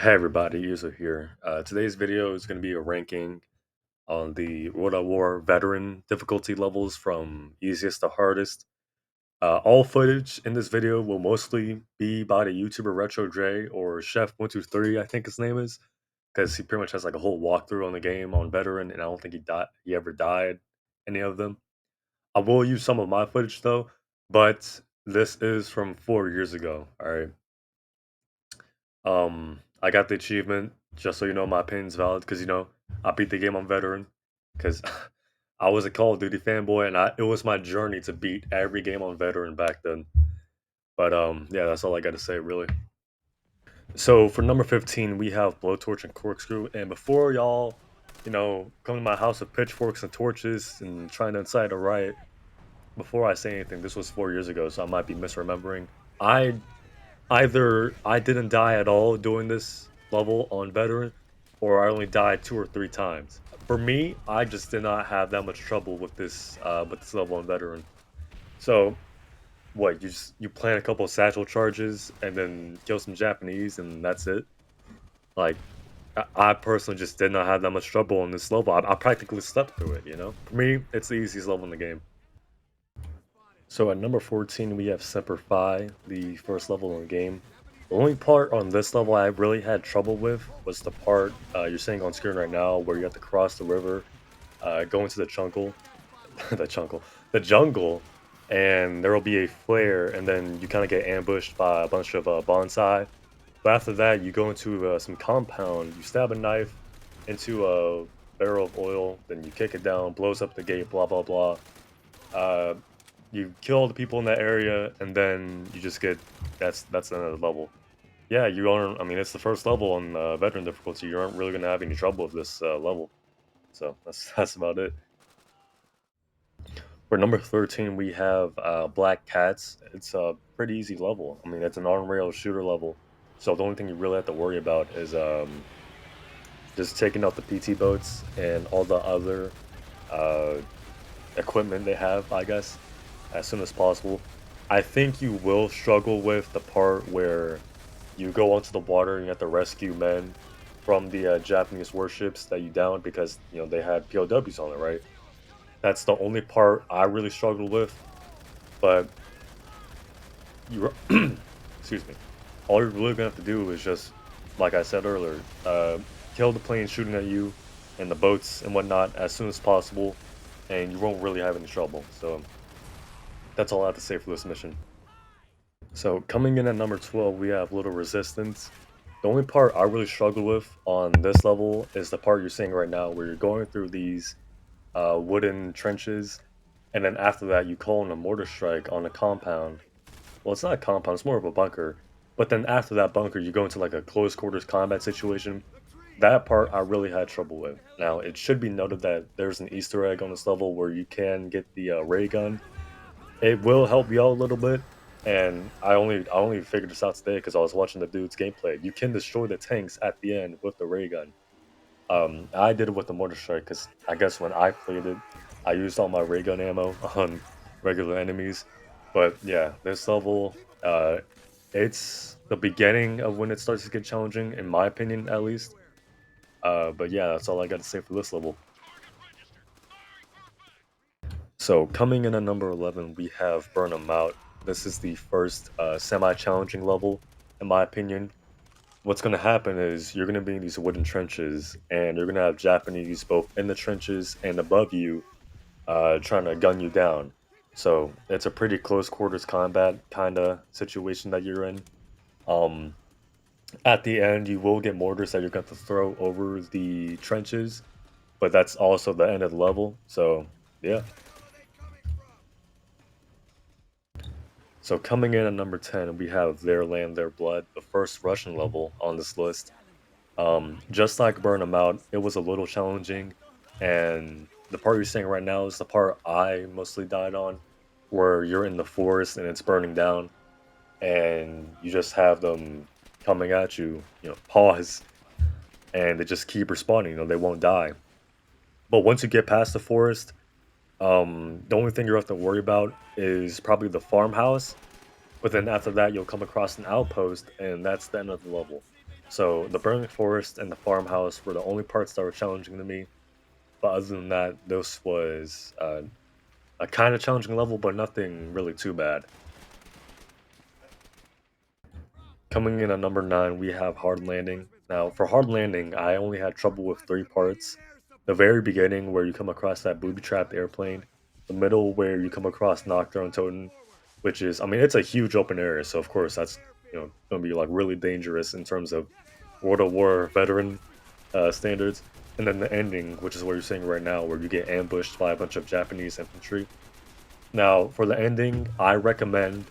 Hey everybody, User here. Today's video is going to be a ranking on the World at War veteran difficulty levels from easiest to hardest. All footage in this video will mostly be by the YouTuber Retro J or Chef123, I think his name is, because he pretty much has like a whole walkthrough on the game on veteran, and I don't think he ever died any of them. I will use some of my footage though, but this is from 4 years ago. All right. I got the achievement, just so you know my opinion's valid, because I beat the game on veteran, because I was a Call of Duty fanboy, and it was my journey to beat every game on veteran back then. But yeah, that's all I got to say, really. So for number 15, we have Blowtorch and Corkscrew, and before y'all, come to my house with pitchforks and torches and trying to incite a riot, before I say anything, this was 4 years ago, so I might be misremembering. I Either I didn't die at all doing this level on veteran, or I only died 2 or 3 times. For me, I just did not have that much trouble with this level on veteran. So what, you plant a couple of satchel charges and then kill some Japanese and that's it? Like I personally just did not have that much trouble on this level. I practically slept through it. For me, it's the easiest level in the game. So at number 14, we have Semper Fi, the first level in the game. The only part on this level I really had trouble with was the part you're seeing on screen right now, where you have to cross the river, go into the jungle, the jungle, and there will be a flare, and then you kind of get ambushed by a bunch of bonsai. But after that, you go into some compound, you stab a knife into a barrel of oil, then you kick it down, blows up the gate, blah blah blah. Uh, you kill all the people in that area, and then you just get that's another level. Yeah, you aren't. I mean, it's the first level on veteran difficulty. You aren't really gonna have any trouble with this level. So that's that's about it. For number 13, we have Black Cats. It's a pretty easy level. I mean, it's an on-rail shooter level. So the only thing you really have to worry about is just taking out the PT boats and all the other uh, equipment they have, I guess, as soon as possible. I think you will struggle with the part where you go onto the water and you have to rescue men from the Japanese warships that you downed, because they had POWs on it, right? That's the only part I really struggled with. But you, excuse me, all you're really gonna have to do is just, like I said earlier, kill the plane shooting at you and the boats and whatnot as soon as possible, and you won't really have any trouble. So that's all I have to say for this mission. So coming in at number 12, we have Little Resistance. The only part I really struggle with on this level is the part you're seeing right now, where you're going through these wooden trenches, and then after that you call in a mortar strike on a compound. Well, it's not a compound, it's more of a bunker. But then after that bunker, you go into like a close quarters combat situation. That part I really had trouble with. Now, it should be noted that there's an Easter egg on this level where you can get the ray gun. It will help you out a little bit, and I only figured this out today because I was watching the dude's gameplay. You can destroy the tanks at the end with the ray gun. I did it with the mortar strike because I guess when I played it, I used all my ray gun ammo on regular enemies. But yeah, this level, it's the beginning of when it starts to get challenging, in my opinion, at least. But yeah, that's all I got to say for this level. So coming in at number 11, we have Burn 'em Out. This is the first semi-challenging level, in my opinion. What's going to happen is you're going to be in these wooden trenches, and you're going to have Japanese both in the trenches and above you, trying to gun you down. So it's a pretty close quarters combat kind of situation that you're in. Um, at the end, you will get mortars that you're going to throw over the trenches, but that's also the end of the level. So yeah. So coming in at number 10, we have Their Land, Their Blood, the first Russian level on this list. Just like Burn 'em Out, it was a little challenging, and the part you're seeing right now is the part I mostly died on, where you're in the forest and it's burning down, and you just have them coming at you, pause, and they just keep respawning, they won't die. But once you get past the forest, the only thing you have to worry about is probably the farmhouse, but then after that, you'll come across an outpost, and that's the end of the level. So the burning forest and the farmhouse were the only parts that were challenging to me. But other than that, this was a kind of challenging level, but nothing really too bad. Coming in at number 9, we have Hard Landing. Now, for Hard Landing, I only had trouble with 3 parts. The very beginning, where you come across that booby-trapped airplane. The middle, where you come across Nocturne Totem, which is, I mean, it's a huge open area, so of course that's, gonna be, like, really dangerous in terms of World of War veteran, standards. And then the ending, which is what you're seeing right now, where you get ambushed by a bunch of Japanese infantry. Now, for the ending, I recommend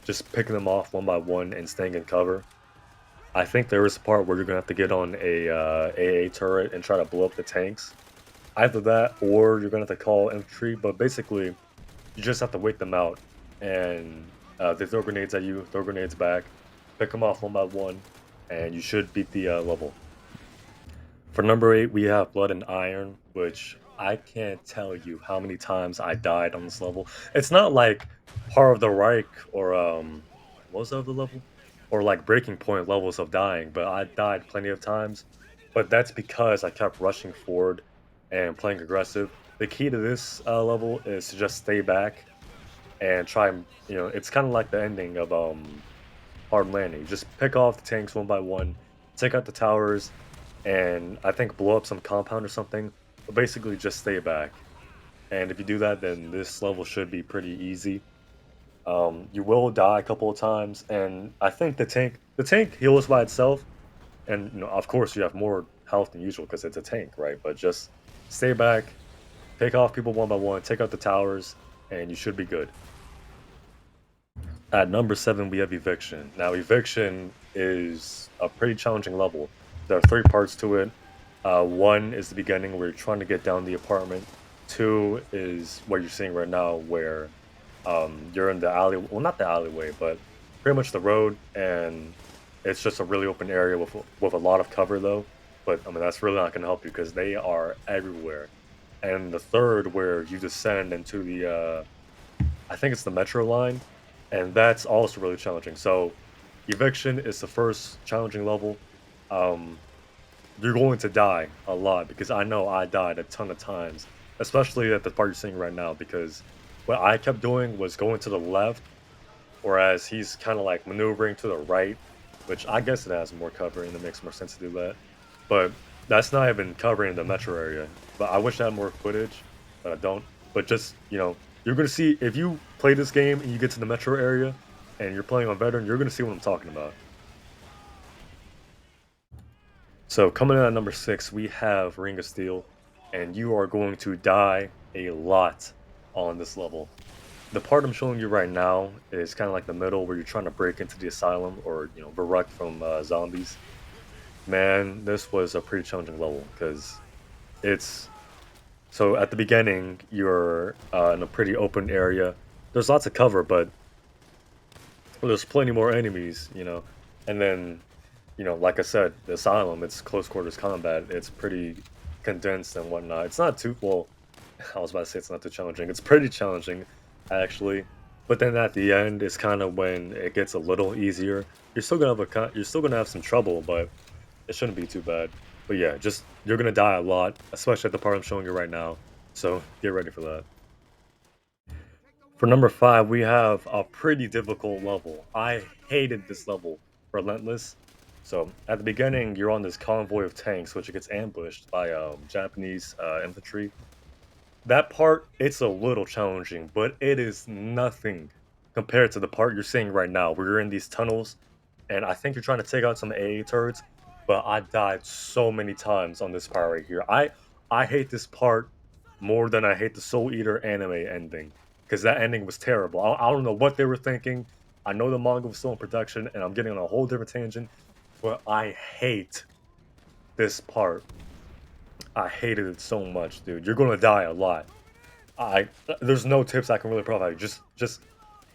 just picking them off one by one and staying in cover. I think there is a part where you're gonna have to get on a AA turret and try to blow up the tanks. Either that, or you're gonna have to call infantry. But basically, you just have to wait them out, and they throw grenades at you, throw grenades back, pick them off one by one, and you should beat the level. For number 8, we have Blood and Iron, which I can't tell you how many times I died on this level. It's not like Part of the Reich or what was the other level? Or like Breaking Point levels of dying, but I died plenty of times. But that's because I kept rushing forward and playing aggressive. The key to this level is to just stay back and try and, it's kind of like the ending of Hard Landing. Just pick off the tanks one by one, take out the towers, and I think blow up some compound or something. But basically, just stay back. And if you do that, then this level should be pretty easy. You will die a couple of times, and I think the tank heals by itself. And of course, you have more health than usual because it's a tank, right? But just stay back, pick off people one by one, take out the towers, and you should be good. At number 7, we have Eviction. Now, Eviction is a pretty challenging level. There are 3 parts to it. One is the beginning where you're trying to get down the apartment. 2 is what you're seeing right now, where you're in the alley. Well, not the alleyway, but pretty much the road, and it's just a really open area with a lot of cover, though. But I mean, that's really not going to help you because they are everywhere. And the third, where you descend into the I think it's the metro line, and that's also really challenging. So, eviction is the first challenging level. Um, you're going to die a lot because I know I died a ton of times, especially at the part you're seeing right now. Because what I kept doing was going to the left, whereas he's kind of like maneuvering to the right, which I guess it has more cover and it makes more sense to do that. But that's not even covering the metro area. But I wish I had more footage, but I don't. But just, you're gonna see if you play this game and you get to the metro area and you're playing on veteran, you're gonna see what I'm talking about. So coming in at number 6, we have Ring of Steel, and you are going to die a lot on this level. The part I'm showing you right now is kind of like the middle where you're trying to break into the asylum or Barak from zombies. Man, this was a pretty challenging level because it's so at the beginning you're in a pretty open area. There's lots of cover, but there's plenty more enemies, and then like I said, the asylum, it's close quarters combat. It's pretty condensed and whatnot. It's not too well. I was about to say it's not too challenging. It's pretty challenging, actually. But then at the end is kind of when it gets a little easier. You're still gonna have some trouble, but it shouldn't be too bad. But yeah, just you're gonna die a lot, especially at the part I'm showing you right now. So get ready for that. For number 5, we have a pretty difficult level. I hated this level, Relentless. So at the beginning, you're on this convoy of tanks, which gets ambushed by Japanese infantry. That part, it's a little challenging, but it is nothing compared to the part you're seeing right now, where you're in these tunnels, and I think you're trying to take out some AA turrets, but I died so many times on this part right here. I hate this part more than I hate the Soul Eater anime ending, because that ending was terrible. I don't know what they were thinking. I know the manga was still in production, and I'm getting on a whole different tangent, but I hate this part. I hated it so much, dude. You're gonna die a lot. I There's no tips I can really provide. Just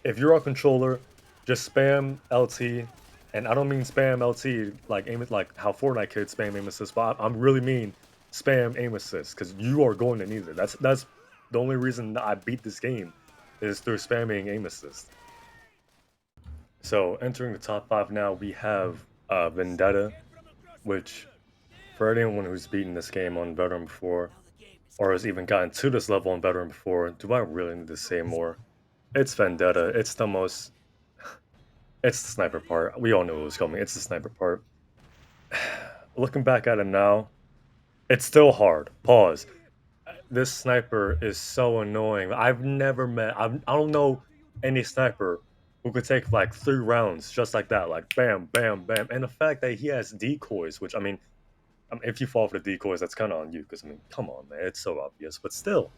if you're a controller, just spam LT, and I don't mean spam LT like aim like how Fortnite kids spam aim assist, but I'm really mean spam aim assist because you are going to need it. That's the only reason that I beat this game is through spamming aim assist. So entering the top 5 now, we have Vendetta, which for anyone who's beaten this game on veteran before, or has even gotten to this level on veteran before, do I really need to say more? It's Vendetta. It's the most. It's the sniper part. We all knew it was coming. It's the sniper part. Looking back at it now, it's still hard. Pause. This sniper is so annoying. I've never met. I don't know any sniper who could take like 3 rounds just like that, like bam, bam, bam. And the fact that he has decoys, which I mean if you fall for the decoys, that's kind of on you. Because I mean, come on, man, it's so obvious. But still,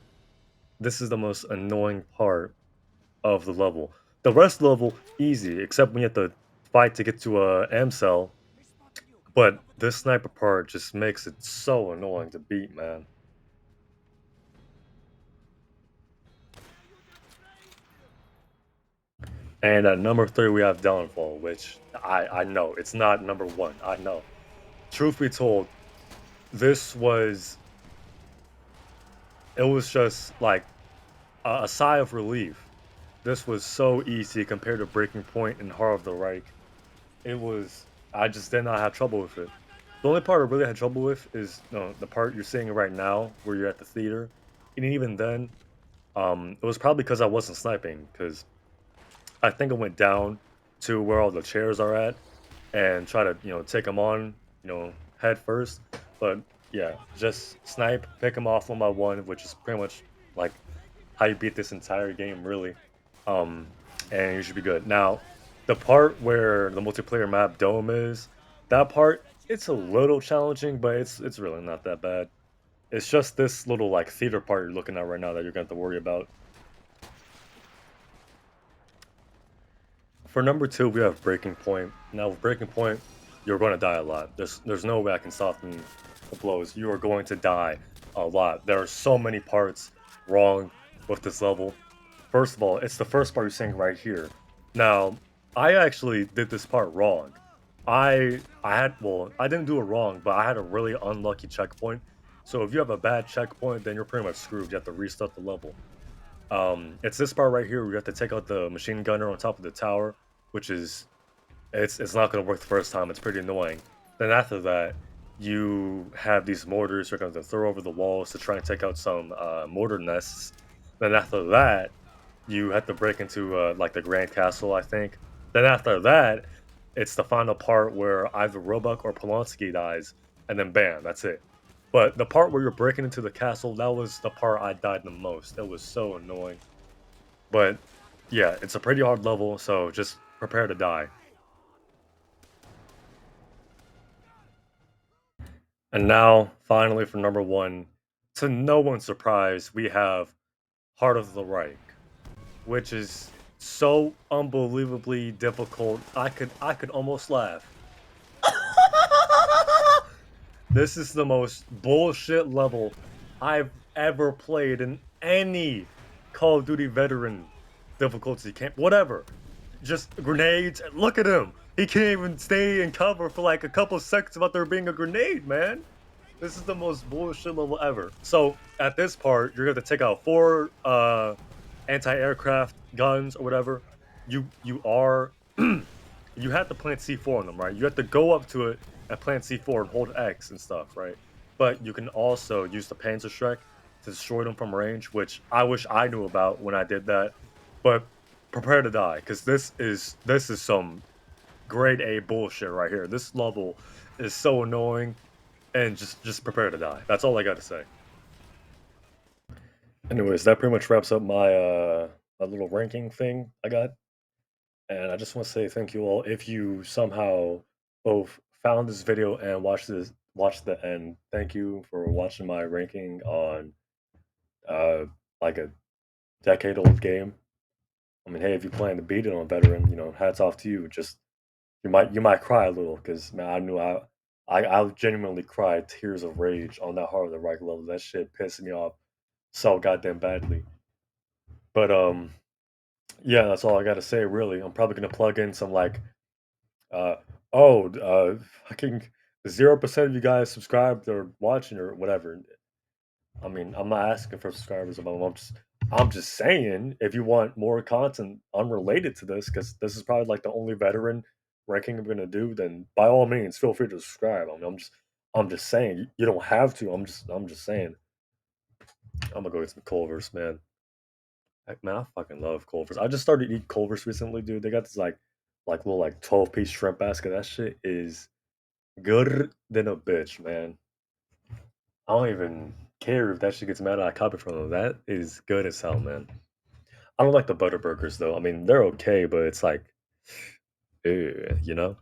this is the most annoying part of the level. The rest of the level easy, except when you have to fight to get to a M cell. But this sniper part just makes it so annoying to beat, man. And at number 3, we have Downfall, which I know it's not number 1. I know. Truth be told, this was it was just like a sigh of relief. This was so easy compared to Breaking Point and Heart of the Reich. It was I just did not have trouble with it. The only part I really had trouble with is the part you're seeing right now, where you're at the theater, and even then, it was probably because I wasn't sniping. Because I think I went down to where all the chairs are at and try to take them on head first. But yeah, just snipe, pick them off one by one, which is pretty much like how you beat this entire game, really. Um, and you should be good. Now, the part where the multiplayer map dome is, that part it's a little challenging, but it's really not that bad. It's just this little like theater part you're looking at right now that you're going to have to worry about. For number 2, we have Breaking Point. Now, with Breaking Point, you're going to die a lot. There's no way I can soften the blows. You are going to die a lot. There are so many parts wrong with this level. First of all, it's the first part you're seeing right here. Now, I actually did this part wrong. I didn't do it wrong, but I had a really unlucky checkpoint. So if you have a bad checkpoint, then you're pretty much screwed. You have to restart the level. It's this part right here where you have to take out the machine gunner on top of the tower, which is it's not going to work the first time. It's pretty annoying. Then after that, you have these mortars you're going to throw over the walls to try and take out some mortar nests. Then after that, you have to break into like the Grand Castle, I think. Then after that, it's the final part where either Roebuck or Polonsky dies, and then bam, that's it. But the part where you're breaking into the castle, that was the part I died the most. It was so annoying. But yeah, it's a pretty hard level, so just prepare to die. And now, finally, for number 1, to no one's surprise, we have Heart of the Reich, which is so unbelievably difficult. I could almost laugh. This is the most bullshit level I've ever played in any Call of Duty veteran difficulty camp. Whatever. Just grenades. Look at him. He can't even stay in cover for like a couple seconds without there being a grenade, man. This is the most bullshit level ever. So at this part, you're gonna take out 4 anti-aircraft guns or whatever. You are you have to plant C4 on them, right? You have to go up to it and plant C4 and hold X and stuff, right? But you can also use the Panzerschreck to destroy them from range, which I wish I knew about when I did that. But prepare to die, because this is some grade A bullshit right here. This level is so annoying, and just prepare to die. That's all I got to say. Anyways, that pretty much wraps up my little ranking thing I got. And I just want to say thank you all. If you somehow both found this video and watched the end, thank you for watching my ranking on uh like a decade old game. I mean, hey, if you plan to beat it on veteran, hats off to you. Just you might cry a little because man, I knew I genuinely cried tears of rage on that Heart of the Reich level. That shit pissed me off so goddamn badly. But yeah, that's all I got to say. Really, I'm probably gonna plug in some like Uh, fucking 0% of you guys subscribed or watching or whatever. I mean, I'm not asking for subscribers. I'm just saying if you want more content unrelated to this, because this is probably like the only veteran ranking I'm gonna do, then by all means, feel free to subscribe. I mean, I'm just saying you don't have to. I'm just saying. I'm gonna go get some Culver's, man. Man, I fucking love Culver's. I just started eating Culver's recently, dude. They got this like little like 12-piece shrimp basket. That shit is good than a bitch, man. I don't even care if that shit gets mad. I copy from them. That is good as hell, man. I don't like the butter burgers though. I mean, they're okay, but it's like, you know.